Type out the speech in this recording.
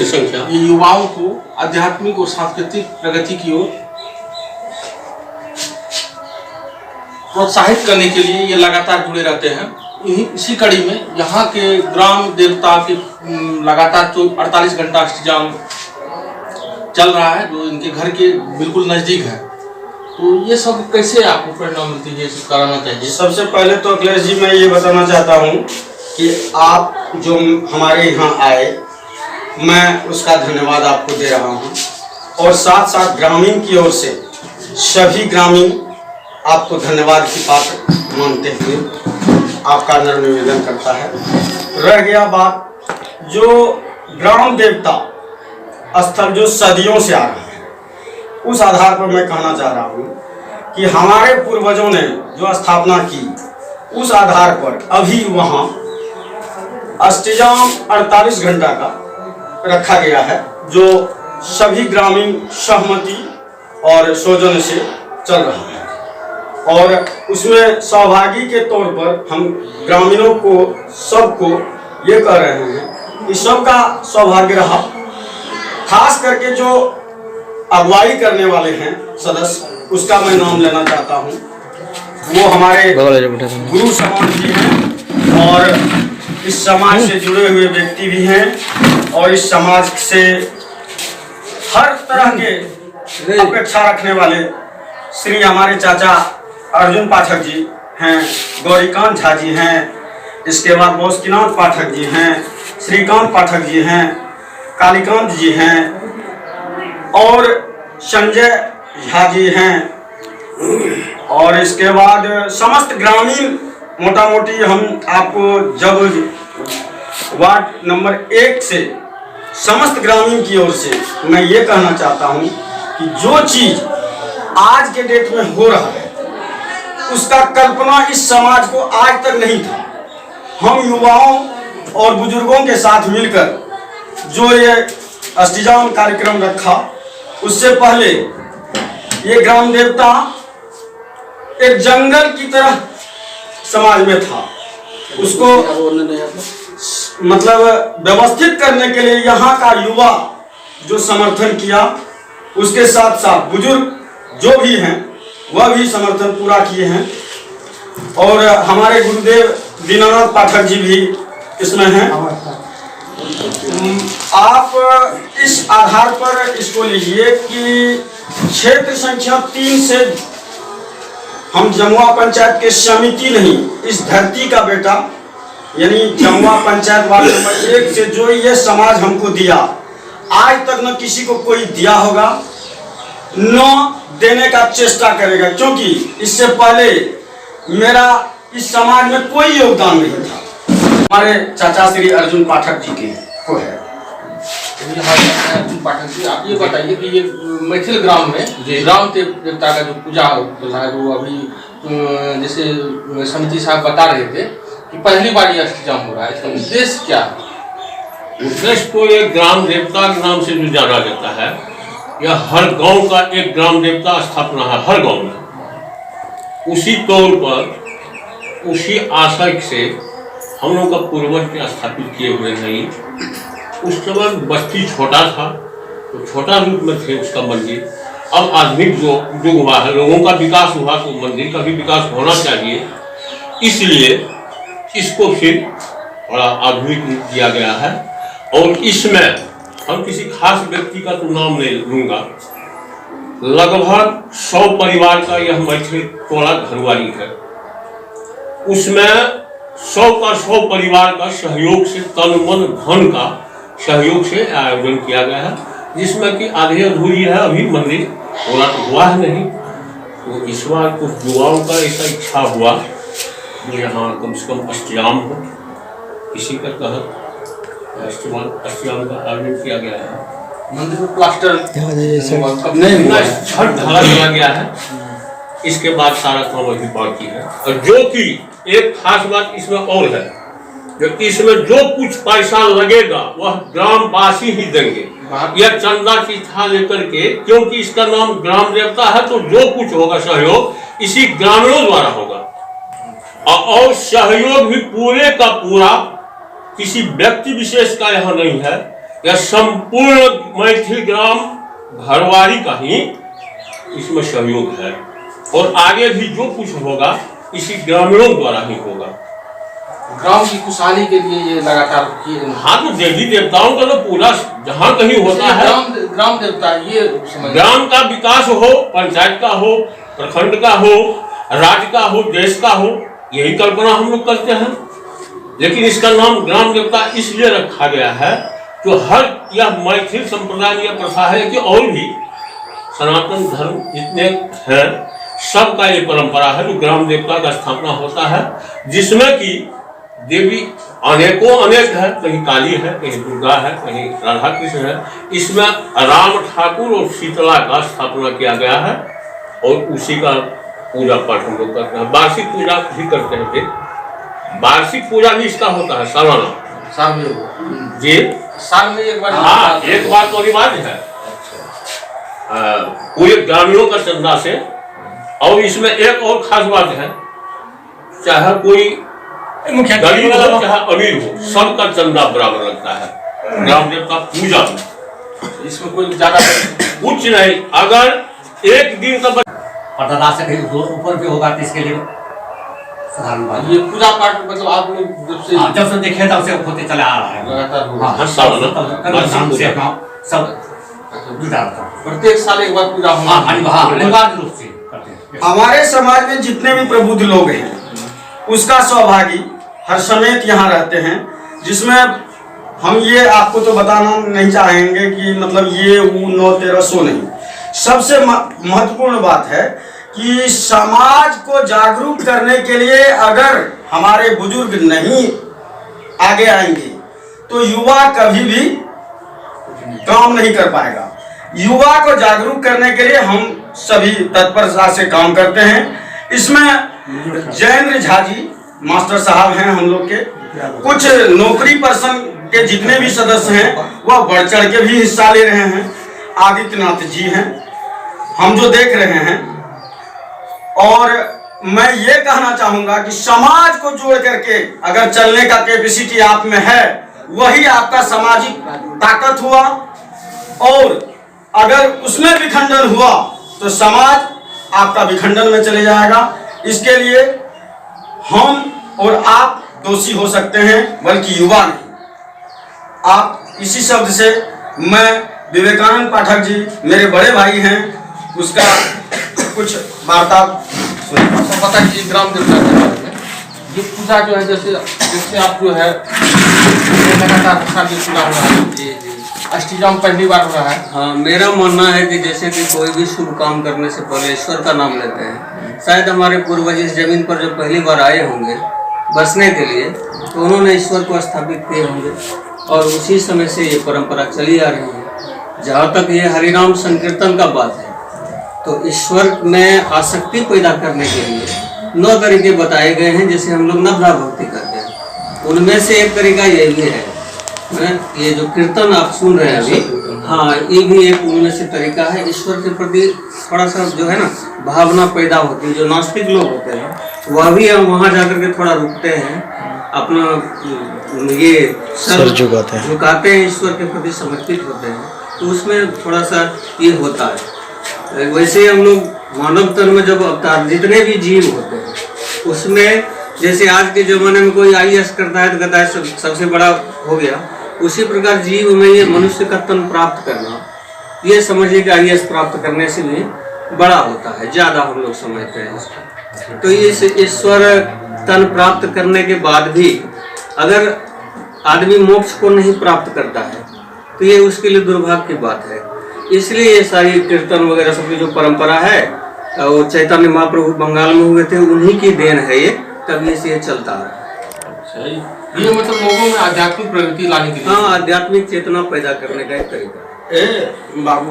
संख्या ये युवाओं को आध्यात्मिक और सांस्कृतिक प्रगति की ओर प्रोत्साहित करने के लिए ये लगातार जुड़े रहते हैं। इसी कड़ी में यहाँ के ग्राम देवता के लगातार 48 घंटा अष्टजाम चल रहा है, जो इनके घर के बिल्कुल नज़दीक है। तो ये सब कैसे आपको प्रेरणा मिलती है, ये सब कराना चाहिए? सबसे पहले तो अखिलेश जी मैं ये बताना चाहता हूँ कि आप जो हमारे यहाँ आए, मैं उसका धन्यवाद आपको दे रहा हूँ, और साथ साथ ग्रामीण की ओर से सभी ग्रामीण आपको धन्यवाद की पात्र मानते हुए आपका नम्र निवेदन करता है। रह गया बात जो ग्राम देवता स्थल जो सदियों से आ रहा है, उस आधार पर मैं कहना चाह रहा हूँ कि हमारे पूर्वजों ने जो स्थापना की, उस आधार पर अभी वहाँ अष्टजाम 48 घंटा का रखा गया है, जो सभी ग्रामीण सहमति और सौजन्य से चल रहा है। और उसमें सहभागी के तौर पर हम ग्रामीणों को सबको ये कह रहे हैं कि सबका सौभाग्य रहा। खास करके जो अगुवाई करने वाले हैं सदस्य, उसका मैं नाम लेना चाहता हूँ। वो हमारे गुरु समान भी हैं और इस समाज से जुड़े हुए व्यक्ति भी हैं, और इस समाज से हर तरह के अपेक्षा रखने वाले श्री हमारे चाचा अर्जुन पाठक जी हैं, गौरीकांत झा जी हैं, इसके बाद बौस्कीनाथ पाठक जी हैं, श्रीकांत पाठक जी हैं, कालीकांत जी हैं, और संजय झा जी हैं। और इसके बाद समस्त ग्रामीण मोटा मोटी हम आपको जब वार्ड नंबर 1 से समस्त ग्रामीण की ओर से मैं ये कहना चाहता हूँ कि जो चीज़ आज के डेट में हो रहा है, उसका कल्पना इस समाज को आज तक नहीं था। हम युवाओं और बुजुर्गों के साथ मिलकर जो ये अष्टजाम कार्यक्रम रखा, उससे पहले ये ग्राम देवता एक जंगल की तरह समाज में था। उसको मतलब व्यवस्थित करने के लिए यहाँ का युवा जो समर्थन किया, उसके साथ साथ बुजुर्ग जो भी हैं वह भी समर्थन पूरा किए हैं। और हमारे गुरुदेव दीनानाथ पाठक जी भी इसमें हैं। आप इस आधार पर इसको लीजिए कि क्षेत्र संख्या 3 से हम जमुआ पंचायत के समिति नहीं, इस धरती का बेटा यानी जमुआ पंचायत वार्ड नंबर 1 से जो ये समाज हमको दिया, आज तक न किसी को कोई दिया होगा, न देने का चेष्टा करेगा, क्योंकि इससे पहले मेरा इस समाज में कोई योगदान नहीं था। हमारे चाचा श्री अर्जुन पाठक जी के को है। अर्जुन पाठक जी, आप ये बताइए कि ये मैथिल ग्राम में ग्राम देवता का जो पूजा होता है, वो अभी जैसे समिति साहब बता रहे थे कि पहली बार ये अष्टजाम हो रहा है, इसका उद्देश्य क्या है? उद्देश्य तो ये ग्राम देवता के नाम से जो जाना जाता है, यह हर गांव का एक ग्राम देवता स्थापना है, हर गांव में। उसी तौर पर, उसी आशय से हम लोग का पूर्वज के स्थापित किए हुए नहीं। उस समय बस्ती छोटा था, तो छोटा रूप में थे उसका मंदिर। अब आधुनिक जो युग हुआ है, लोगों का विकास हुआ, तो मंदिर का भी विकास होना चाहिए, इसलिए इसको फिर बड़ा आधुनिक रूप दिया गया है। और इसमें हम किसी खास व्यक्ति का तो नाम नहीं लूँगा, लगभग 100 परिवार का यह मैथिल टोला घरवाली है। उसमें 100 का 100 परिवार का सहयोग से, तन मन धन का सहयोग से आयोजन किया गया है, जिसमें कि आधी अधूरी है, अभी मंदिर पूरा तो हुआ है नहीं। तो इस बार कुछ युवाओं का ऐसा इच्छा हुआ कि यहाँ कम से कम अष्टजाम हो, इसी के तहत अष्टजाम का आयोजन किया गया है। मंदिर में प्लास्टर नहीं, छत ढाला किया गया है। इसके बाद सारा काम अभी बाकी है। और जो कि एक खास बात इसमें और है, जो इसमें जो कुछ पैसा लगेगा वह ग्रामवासी ही देंगे, यह चंदा की था लेकर के, क्योंकि इसका नाम ग्राम देवता है, तो जो कुछ होगा सहयोग इसी ग्रामीणों द्वारा होगा। और सहयोग भी पूरे का पूरा किसी व्यक्ति विशेष का यहाँ नहीं है, यह संपूर्ण मैथिल ग्राम भरवारी का ही इसमें सहयोग है और आगे भी जो कुछ होगा इसी ग्रामीणों द्वारा ही होगा। ग्राम की खुशहाली के लिए ये लगातार किए। हाँ, तो देवी देवताओं का तो पूरा जहाँ कहीं होता है ग्राम देवता ये ग्राम का विकास हो, पंचायत का हो, प्रखंड का हो, राज्य का हो, देश का हो, यही कल्पना हम लोग करते हैं। लेकिन इसका नाम ग्राम देवता इसलिए रखा गया है जो हर यह मैथिल संप्रदाय या प्रथा है कि और भी सनातन धर्म जितने हैं सबका ये परंपरा है जो ग्राम देवता का स्थापना होता है, जिसमें कि देवी अनेकों अनेक है, कहीं काली है, कहीं दुर्गा है, कहीं राधा कृष्ण है। इसमें राम ठाकुर और शीतला का स्थापना किया गया है और उसी का पूजा पाठ हम लोग करते हैं। वार्षिक पूजा भी करते हैं। वार्षिक पूजा भी इसका होता है सालाना, साल में जी साल में एक बार। हाँ, एक बार तो अनिवार्य है पूरे ग्रामीणों का चंदा से। और इसमें एक और खास बात है, चाहे कोई गरीब हो चाहे अमीर हो, सबका चंदा बराबर लगता है ग्राम देवता पूजा में। इसमें कोई ज्यादा कुछ नहीं, अगर एक दिन का पता से कहीं ऊपर भी होगा तो इसके लिए साधारण बात। ये पूजा पाठ मतलब आप लोग जब से देखे तब से होते चला आ रहा है लगातार होगा। हर साल सब जुटा रहता है। प्रत्येक साल एक बार पूजा अनिवार्य रूप से करते हैं। हमारे समाज में जितने भी प्रबुद्ध लोग हैं उसका सौभागी हर समय यहाँ रहते हैं, जिसमें हम ये आपको तो बताना नहीं चाहेंगे कि मतलब ये वो 9-13 नहीं। सबसे महत्वपूर्ण बात है कि समाज को जागरूक करने के लिए अगर हमारे बुजुर्ग नहीं आगे आएंगे तो युवा कभी भी काम नहीं कर पाएगा। युवा को जागरूक करने के लिए हम सभी तत्परता से काम करते हैं। इसमें जयेंद्र झा जी मास्टर साहब हैं हम लोग के, कुछ नौकरी पर्सन के जितने भी सदस्य हैं वह बढ़ चढ़ के भी हिस्सा ले रहे हैं। आदित्यनाथ जी हैं, हम जो देख रहे हैं। और मैं ये कहना चाहूंगा कि समाज को जोड़ करके अगर चलने का कैपेसिटी आप में है, वही आपका सामाजिक ताकत हुआ। और अगर उसमें विखंडन हुआ तो समाज आपका विखंडन में चले जाएगा। इसके लिए हम और आप दोषी हो सकते हैं, बल्कि युवा नहीं। आप इसी शब्द से मैं विवेकानंद पाठक जी मेरे बड़े भाई हैं, उसका कुछ वार्ता पता कि ग्राम देवता के बारे में ये पूजा जो है जैसे आप जो है लगातार साल ये पूजा हो रहा है। जी जी, अष्टजाम पहली बार हो रहा है। हाँ, मेरा मानना है कि जैसे कि कोई भी शुभ काम करने से पहले ईश्वर का नाम लेते हैं। शायद हमारे पूर्वज इस जमीन पर जो पहली बार आए होंगे बसने के लिए, तो उन्होंने ईश्वर को स्थापित किए होंगे और उसी समय से ये परंपरा चली आ रही है। जहाँ तक ये हरिनाम संकीर्तन का बात है, तो ईश्वर में आसक्ति पैदा करने के लिए 9 तरीके बताए गए हैं, जैसे हम लोग नवधा भक्ति करते हैं। उनमें से एक तरीका ये भी है, ये जो कीर्तन आप सुन रहे हैं अभी, हाँ, ये भी एक उनमें से तरीका है। ईश्वर के प्रति थोड़ा सा जो है ना भावना पैदा होती है। जो नास्तिक लोग होते हैं वह भी हम वहाँ जाकर के थोड़ा रुकते हैं, अपना ये सर झुकाते हैं, ईश्वर के प्रति समर्पित होते हैं, तो उसमें थोड़ा सा ये होता है। वैसे हम लोग मानव तन में जब अवतार जितने भी जीव होते हैं उसमें, जैसे आज के ज़माने में कोई IAS करता है तो कहता है सबसे बड़ा हो गया, उसी प्रकार जीव में ये मनुष्य का तन प्राप्त करना, ये समझिए कि IAS प्राप्त करने से भी बड़ा होता है, ज़्यादा हम लोग समझते हैं इसको। तो इस ईश्वर तन प्राप्त करने के बाद भी अगर आदमी मोक्ष को नहीं प्राप्त करता है तो ये उसके लिए दुर्भाग्य की बात है। इसलिए ये सारी कीर्तन वगैरह सबकी जो परंपरा है, वो चैतन्य महाप्रभु बंगाल में हुए थे, उन्हीं की देन है ये, तभी से ये चलता है। अच्छा, ये मतलब लोगों में आध्यात्मिक प्रवृत्ति लाने के लिए, हाँ, आध्यात्मिक चेतना पैदा करने का एक तरीका। बाबू